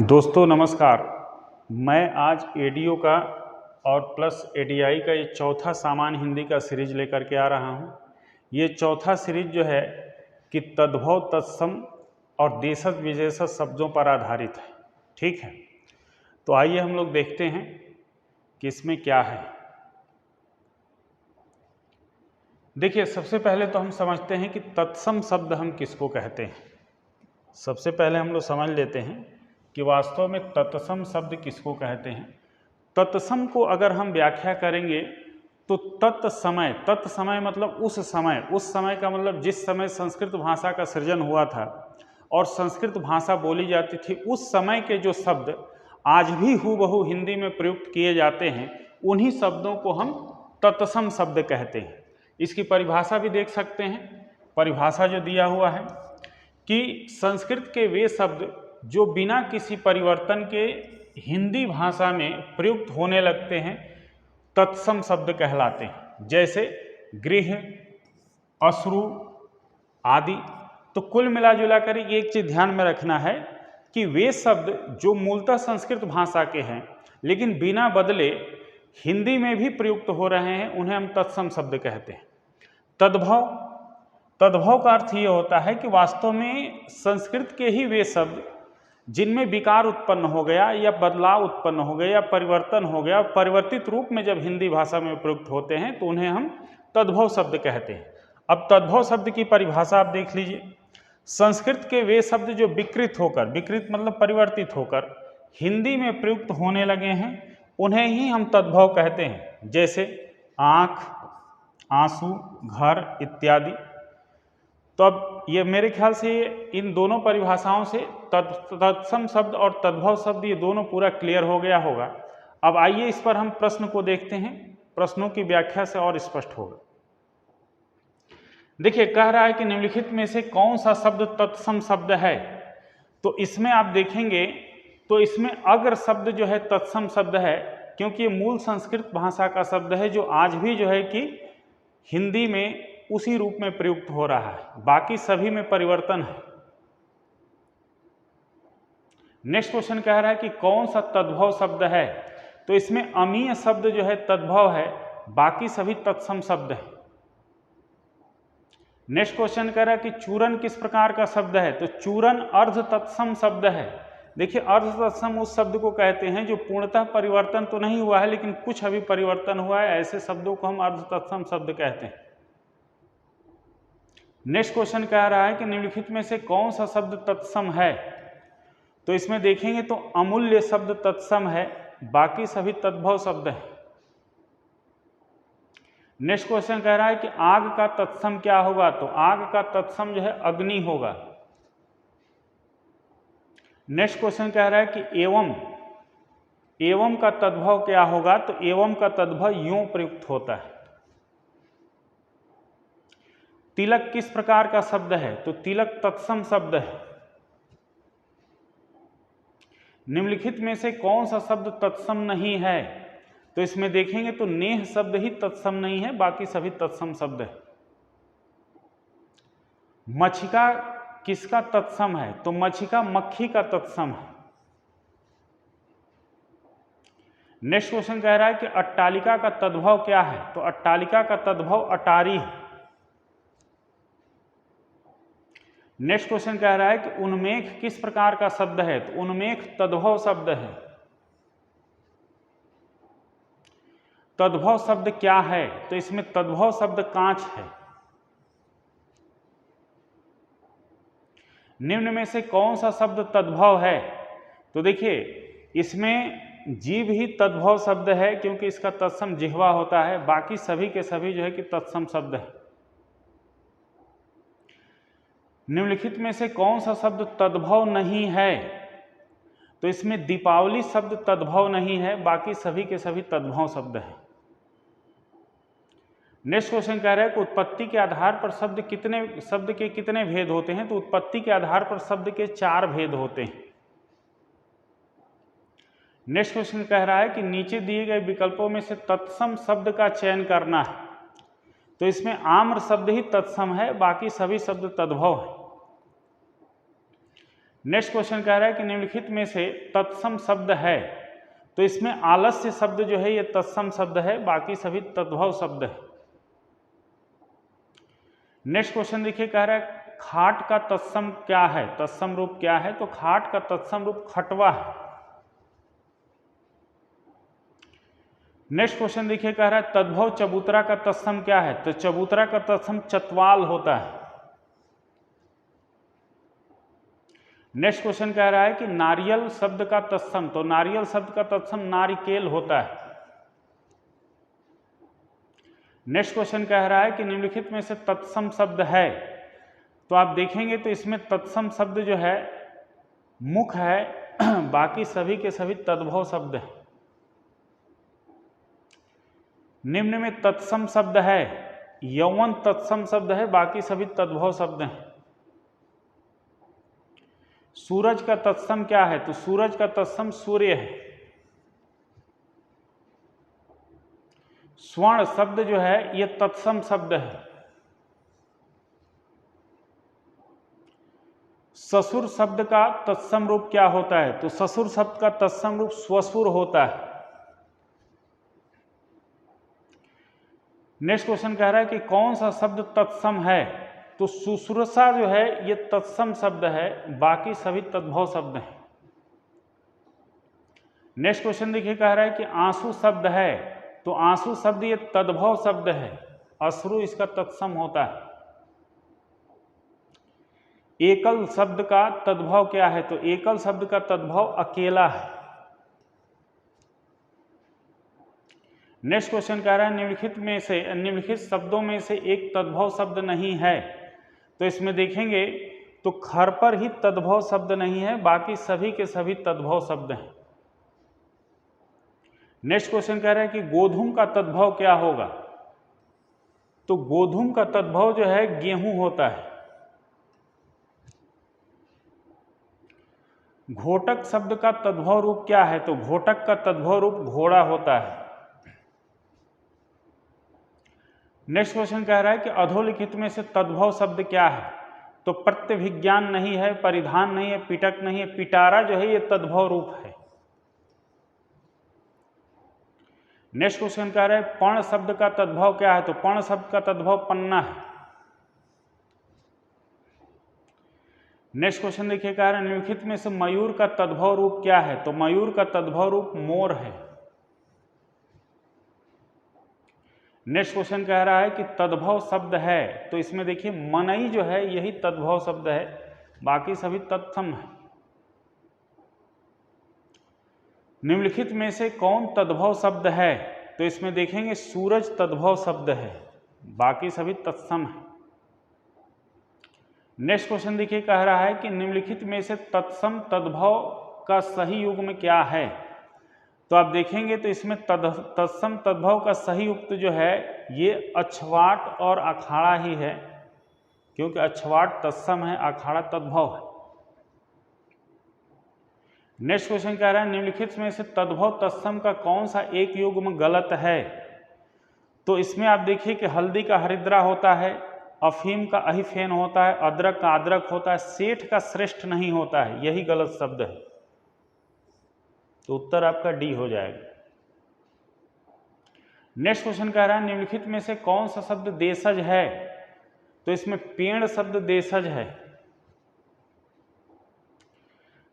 दोस्तों नमस्कार। मैं आज एडीओ का और प्लस एडीआई का ये चौथा सामान्य हिंदी का सीरीज लेकर के आ रहा हूँ। ये चौथा सीरीज जो है कि तद्भव, तत्सम और देशज विशेषज शब्दों पर आधारित है। ठीक है, तो आइए हम लोग देखते हैं कि इसमें क्या है। देखिए, सबसे पहले तो हम समझते हैं कि तत्सम शब्द हम किसको कहते हैं। सबसे पहले हम लोग समझ लेते हैं कि वास्तव में तत्सम शब्द किसको कहते हैं। तत्सम को अगर हम व्याख्या करेंगे तो तत्समय मतलब उस समय का मतलब जिस समय संस्कृत भाषा का सृजन हुआ था और संस्कृत भाषा बोली जाती थी, उस समय के जो शब्द आज भी हूबहू हिंदी में प्रयुक्त किए जाते हैं, उन्हीं शब्दों को हम तत्सम शब्द कहते हैं। इसकी परिभाषा भी देख सकते हैं। परिभाषा जो दिया हुआ है कि संस्कृत के वे शब्द जो बिना किसी परिवर्तन के हिंदी भाषा में प्रयुक्त होने लगते हैं, तत्सम शब्द कहलाते हैं। जैसे गृह, अश्रु आदि। तो कुल मिला जुला कर एक चीज ध्यान में रखना है कि वे शब्द जो मूलतः संस्कृत भाषा के हैं लेकिन बिना बदले हिंदी में भी प्रयुक्त हो रहे हैं, उन्हें हम तत्सम शब्द कहते हैं। तद्भव का अर्थ ये होता है कि वास्तव में संस्कृत के ही वे शब्द जिनमें विकार उत्पन्न हो गया या बदलाव उत्पन्न हो गया या परिवर्तन हो गया, परिवर्तित रूप में जब हिंदी भाषा में प्रयुक्त होते हैं तो उन्हें हम तद्भव शब्द कहते हैं। अब तद्भव शब्द की परिभाषा आप देख लीजिए। संस्कृत के वे शब्द जो विकृत मतलब परिवर्तित होकर हिंदी में प्रयुक्त होने लगे हैं, उन्हें ही हम तद्भव कहते हैं। जैसे आँख, आंसू, घर इत्यादि। तो अब ये मेरे ख्याल से इन दोनों परिभाषाओं से तत्सम शब्द और तद्भव शब्द ये दोनों पूरा क्लियर हो गया होगा। अब आइए इस पर हम प्रश्न को देखते हैं। प्रश्नों की व्याख्या से और स्पष्ट होगा। देखिए, कह रहा है कि निम्नलिखित में से कौन सा शब्द तत्सम शब्द है। तो इसमें आप देखेंगे तो इसमें अग्र शब्द जो है तत्सम शब्द है, क्योंकि ये मूल संस्कृत भाषा का शब्द है जो आज भी जो है कि हिंदी में उसी रूप में प्रयुक्त हो रहा है। बाकी सभी में परिवर्तन है। नेक्स्ट क्वेश्चन कह रहा है कि कौन सा तद्भव शब्द है। तो इसमें अमीय शब्द जो है तद्भव है, बाकी सभी तत्सम शब्द है। नेक्स्ट क्वेश्चन कह रहा है कि चूरन किस प्रकार का शब्द है। तो चूरन अर्ध तत्सम शब्द है। देखिए, अर्ध तत्सम उस शब्द को कहते हैं जो पूर्णतः परिवर्तन तो नहीं हुआ है लेकिन कुछ अभी परिवर्तन हुआ है, ऐसे शब्दों को हम अर्ध तत्सम शब्द कहते हैं। नेक्स्ट क्वेश्चन कह रहा है कि निम्नलिखित में से कौन सा शब्द तत्सम है। तो इसमें देखेंगे तो अमूल्य शब्द तत्सम है, बाकी सभी तद्भव शब्द है। नेक्स्ट क्वेश्चन कह रहा है कि आग का तत्सम क्या होगा। तो आग का तत्सम जो है अग्नि होगा। नेक्स्ट क्वेश्चन कह रहा है कि एवं का तद्भव क्या होगा। तो एवं का तद्भव यूं प्रयुक्त होता है। तिलक किस प्रकार का शब्द है। तो तिलक तत्सम शब्द है। निम्नलिखित में से कौन सा शब्द तत्सम नहीं है। तो इसमें देखेंगे तो नेह शब्द ही तत्सम नहीं है, बाकी सभी तत्सम शब्द है। मक्षिका किसका तत्सम है। तो मक्षिका मक्खी का तत्सम है। नेक्स्ट क्वेश्चन कह रहा है कि अट्टालिका का तद्भव क्या है। तो अट्टालिका का तद्भव अटारी है। नेक्स्ट क्वेश्चन कह रहा है कि उन्मेष किस प्रकार का शब्द है। तो उन्मेष तद्भव शब्द है। तद्भव शब्द क्या है। तो इसमें तद्भव शब्द कांच है। निम्न में से कौन सा शब्द तद्भव है। तो देखिए, इसमें जीव ही तद्भव शब्द है क्योंकि इसका तत्सम जिह्वा होता है, बाकी सभी के सभी जो है कि तत्सम शब्द है। निम्नलिखित में से कौन सा शब्द तद्भव नहीं है। तो इसमें दीपावली शब्द तद्भव नहीं है, बाकी सभी के सभी तद्भव शब्द है। नेक्स्ट क्वेश्चन कह रहा है कि उत्पत्ति के आधार पर शब्द के कितने भेद होते हैं। तो उत्पत्ति के आधार पर शब्द के 4 भेद होते हैं। नेक्स्ट क्वेश्चन कह रहा है कि नीचे दिए गए विकल्पों में से तत्सम शब्द का चयन करना है। तो इसमें आम्र शब्द ही तत्सम है, बाकी सभी शब्द तद्भव है। नेक्स्ट क्वेश्चन कह रहा है कि निम्नलिखित में से तत्सम शब्द है, तो इसमें आलस्य शब्द जो है ये तत्सम शब्द है, बाकी सभी तद्भव शब्द है। नेक्स्ट क्वेश्चन देखिए, कह रहा है खाट का तत्सम क्या है, तत्सम रूप क्या है, तो खाट का तत्सम रूप खटवा है। नेक्स्ट क्वेश्चन देखिए, कह रहा है तद्भव चबूतरा का तत्सम क्या है, तो चबूतरा का तत्सम चतवाल होता है। नेक्स्ट क्वेश्चन कह रहा है कि नारियल शब्द का तत्सम, तो नारियल शब्द का तत्सम नारिकेल होता है। नेक्स्ट क्वेश्चन कह रहा है कि निम्नलिखित में से तत्सम शब्द है, तो आप देखेंगे तो इसमें तत्सम शब्द जो है मुख है, बाकी सभी के सभी तद्भव शब्द हैं। निम्न में तत्सम शब्द है, यौवन तत्सम शब्द है, बाकी सभी तद्भव शब्द हैं। सूरज का तत्सम क्या है, तो सूरज का तत्सम सूर्य है। स्वर्ण शब्द जो है यह तत्सम शब्द है। ससुर शब्द का तत्सम रूप क्या होता है, तो ससुर शब्द का तत्सम रूप स्वसुर होता है। नेक्स्ट क्वेश्चन कह रहा है कि कौन सा शब्द तत्सम है, तो सुश्रूषा जो है ये तत्सम शब्द है, बाकी सभी तद्भव शब्द हैं। नेक्स्ट क्वेश्चन देखिए, कह रहा है कि आंसू शब्द है, तो आंसू शब्द ये तद्भव शब्द है, अश्रु इसका तत्सम होता है। एकल शब्द का तद्भव क्या है, तो एकल शब्द का तद्भव अकेला है। नेक्स्ट क्वेश्चन कह रहा है निम्नलिखित शब्दों में से एक तद्भव शब्द नहीं है, तो इसमें देखेंगे तो खर पर ही तद्भव शब्द नहीं है, बाकी सभी के सभी तद्भव शब्द हैं। नेक्स्ट क्वेश्चन कह रहा है कि गोधूम का तद्भव क्या होगा, तो गोधूम का तद्भव जो है गेहूं होता है। घोटक शब्द का तद्भव रूप क्या है, तो घोटक का तद्भव रूप घोड़ा होता है। नेक्स्ट क्वेश्चन कह रहा है कि अधोलिखित में से तद्भव शब्द क्या है, तो प्रत्यभिज्ञान नहीं है, परिधान नहीं है, पिटक नहीं है, पिटारा जो है ये तद्भव रूप है। नेक्स्ट क्वेश्चन कह रहा है पर्ण शब्द का तद्भव क्या है, तो पर्ण शब्द का तद्भव पन्ना है। नेक्स्ट क्वेश्चन देखिए, कह रहा है निम्नलिखित में से मयूर का तद्भव रूप क्या है, तो मयूर का तद्भव रूप मोर है। नेक्स्ट क्वेश्चन कह रहा है कि तद्भव शब्द है, तो इसमें देखिए मनई जो है यही तद्भव शब्द है, बाकी सभी तत्सम है। निम्नलिखित में से कौन तद्भव शब्द है, तो इसमें देखेंगे सूरज तद्भव शब्द है, बाकी सभी तत्सम है। नेक्स्ट क्वेश्चन देखिए, कह रहा है कि निम्नलिखित में से तत्सम तद्भव का सही युग्म क्या है, तो आप देखेंगे तो इसमें तत्सम तद्भव का सही युक्त जो है ये अक्षवाट और अखाड़ा ही है, क्योंकि अक्षवाट तत्सम है, अखाड़ा तद्भव है। नेक्स्ट क्वेश्चन कह रहा है निम्नलिखित में से तद्भव तत्सम का कौन सा एक युग्म गलत है, तो इसमें आप देखिए कि हल्दी का हरिद्रा होता है, अफीम का अहिफेन होता है, अदरक का अदरक होता है, सेठ का श्रेष्ठ नहीं होता है, यही गलत शब्द है। तो उत्तर आपका डी हो जाएगा। नेक्स्ट क्वेश्चन कह रहा है निम्नलिखित में से कौन सा शब्द देशज है, तो इसमें पेड़ शब्द देशज है।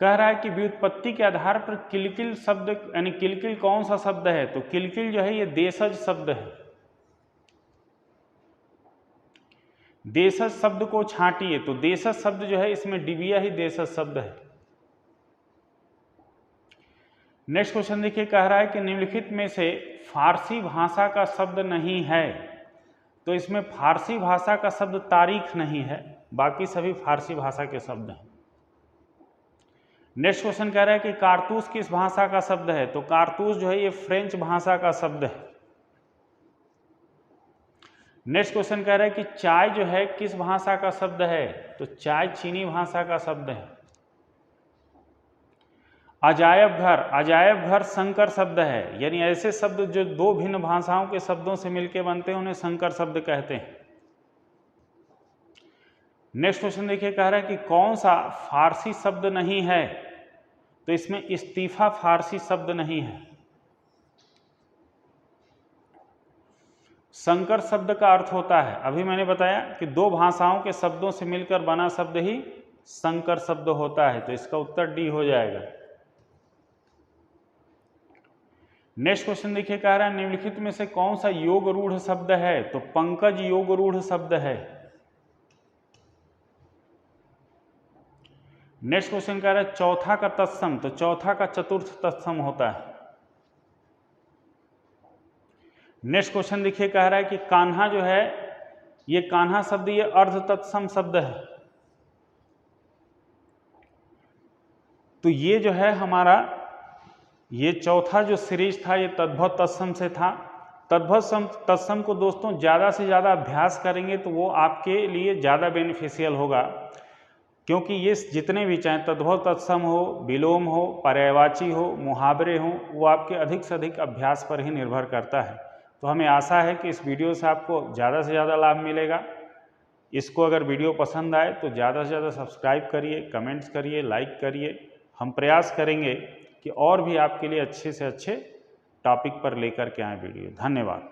कह रहा है कि व्युत्पत्ति के आधार पर किलकिल शब्द यानी किलकिल कौन सा शब्द है, तो किलकिल जो है ये देशज शब्द है। देशज शब्द को छांटिए, तो देशज शब्द जो है इसमें डिबिया ही देशज शब्द है। नेक्स्ट क्वेश्चन देखिए, कह रहा है कि निम्नलिखित में से फारसी भाषा का शब्द नहीं है, तो इसमें फारसी भाषा का शब्द तारीख नहीं है, बाकी सभी फारसी भाषा के शब्द हैं। नेक्स्ट क्वेश्चन कह रहा है कि कारतूस किस भाषा का शब्द है, तो कारतूस जो है ये फ्रेंच भाषा का शब्द है। नेक्स्ट क्वेश्चन कह रहा है कि चाय जो है किस भाषा का शब्द है, तो चाय चीनी भाषा का शब्द है। अजायब घर संकर शब्द है, यानी ऐसे शब्द जो दो भिन्न भाषाओं के शब्दों से मिलकर बनते हैं उन्हें संकर शब्द कहते हैं। नेक्स्ट क्वेश्चन देखिए, कह रहा है कि कौन सा फारसी शब्द नहीं है, तो इसमें इस्तीफा फारसी शब्द नहीं है। संकर शब्द का अर्थ होता है, अभी मैंने बताया कि दो भाषाओं के शब्दों से मिलकर बना शब्द ही संकर शब्द होता है, तो इसका उत्तर डी हो जाएगा। नेक्स्ट क्वेश्चन देखिए, कह रहा है निम्नलिखित में से कौन सा योग रूढ़ शब्द है, तो पंकज योग रूढ़ शब्द है। नेक्स्ट क्वेश्चन कह रहा है चौथा का तत्सम, तो चौथा का चतुर्थ तत्सम होता है। नेक्स्ट क्वेश्चन देखिए, कह रहा है कि कान्हा जो है, ये कान्हा शब्द ये अर्ध तत्सम शब्द है, तो ये जो है हमारा ये चौथा जो सीरीज था ये तद्भव तत्सम से था। तद्भव तत्सम को दोस्तों ज़्यादा से ज़्यादा अभ्यास करेंगे तो वो आपके लिए ज़्यादा बेनिफिशियल होगा, क्योंकि ये जितने भी चाहे तद्भव तत्सम हो, विलोम हो, पर्यायवाची हो, मुहावरे हो, वो आपके अधिक से अधिक अभ्यास पर ही निर्भर करता है। तो हमें आशा है कि इस वीडियो से आपको ज़्यादा से ज़्यादा लाभ मिलेगा। इसको अगर वीडियो पसंद आए तो ज़्यादा से ज़्यादा सब्सक्राइब करिए, कमेंट्स करिए, लाइक करिए। हम प्रयास करेंगे कि और भी आपके लिए अच्छे से अच्छे टॉपिक पर लेकर के आए वीडियो। धन्यवाद।